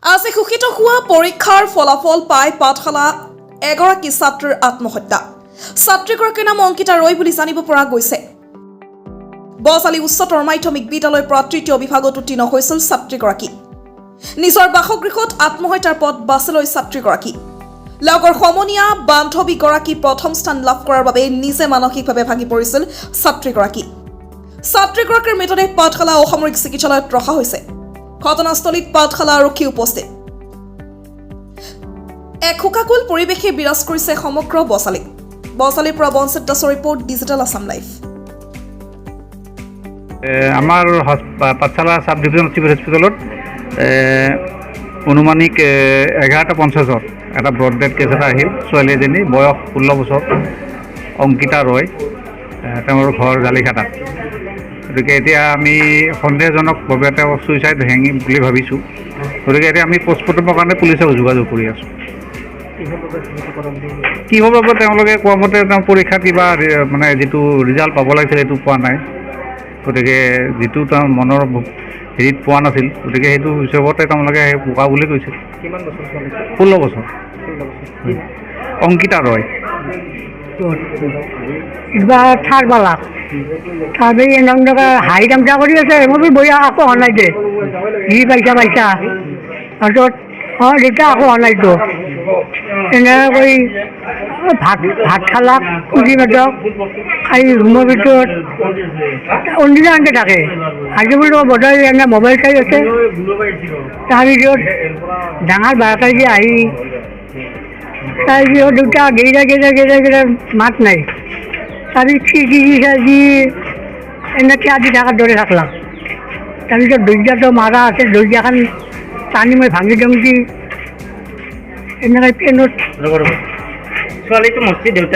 আজি ঘোষিত হোৱা পৰীক্ষাৰ ফলাফল পাই পাঠশালা এগৰাকী ছাত্ৰীৰ আত্মহত্যা। ছাত্ৰীগৰাকীৰ নাম অংকিতা ৰয় বুলি জানিব পৰা গৈছে। বজালী উচ্চতৰ মাধ্যমিক বিদ্যালয়ৰ পৰা তৃতীয় বিভাগত উত্তীৰ্ণ হৈছিল ছাত্ৰীগৰাকী। নিজৰ বাসগৃহত আত্মহত্যাৰ পথ বাছি লৈ ছাত্ৰীগৰাকী। লগৰ সমনীয়া বান্ধৱীগৰাকী প্ৰথম স্থান লাভ কৰাৰ বাবে নিজে মানসিকভাৱে ভাগি পৰিছিল ছাত্ৰীগৰাকী। ছাত্ৰীগৰাকীৰ মৃতদেহ পাঠশালা অসামৰিক চিকিৎসালয়ত ৰখা হৈছে। ঘটনাস্থলীত পাঠশালা আৰক্ষী উপস্থিত। এক শোকাকুল পৰিৱেশে বিৰাজ কৰিছে সমগ্ৰ বজালীত। বজালীৰ পৰা বঞ্চিত দাসৰ ৰিপৰ্ট, ডিজিটেল আছাম লাইভ। আমাৰ পাঠশালা সাব ডিভিজন চিভিল হস্পিটেলত অনুমানিক 11:50 এটা ব্ৰডডেড কেছ এটা আহিল। ছোৱালী এজনী বয়স 16 বছৰ, অংকিতা ৰয়, তেওঁৰ ঘৰ জালিঘাটাত। গতিকে এতিয়া আমি সন্দেহজনকভাৱে তেওঁ ছুইচাইড হেঙি বুলি ভাবিছোঁ। গতিকে এতিয়া আমি পষ্টমৰ্টেমৰ কাৰণে পুলিচক যোগাযোগ কৰি আছোঁ। কি হ'ব তেওঁলোকে কোৱা মতে তেওঁ পৰীক্ষাত কিবা মানে যিটো ৰিজাল্ট পাব লাগিছিল সেইটো পোৱা নাই। গতিকে যিটো তেওঁ মনৰ হেৰিত পোৱা নাছিল, গতিকে সেইটো হিচাপতে তেওঁলোকে পোৱা বুলি কৈছিল। 16 বছৰ। অংকিতা ৰয়। কিবা ঠাৰ পালা তাতে হাঁহি তামচা কৰি আছে। মই বহি আকৌ অহা নাই দে, সি পাইছা তাৰপিছত দেউতা আকৌ অহা নাইতো। এনেকৈ কৰি ভাত খালাক, পুঁজি মাতক খাই ৰুমৰ ভিতৰত অন্যদিনা আনকে থাকে। আজি বোলো বজাই এনে মোবাইল চাই আছে। তাৰপিছত ডাঙৰ বাৰকাৰী আহি তাৰপিছত দেউতা গেইৰা মাত নাই। তাৰপিছত খিৰিকি এনে থিয়া দি থকাৰ দৰে থাকলাম। তাৰপিছত দৰ্জাটো মাৰা আছে, দৰ্জাখন টানি মই ভাঙি দিওঁ এনেকৈ পেনত ছোৱালীটো মস্তি দেউতা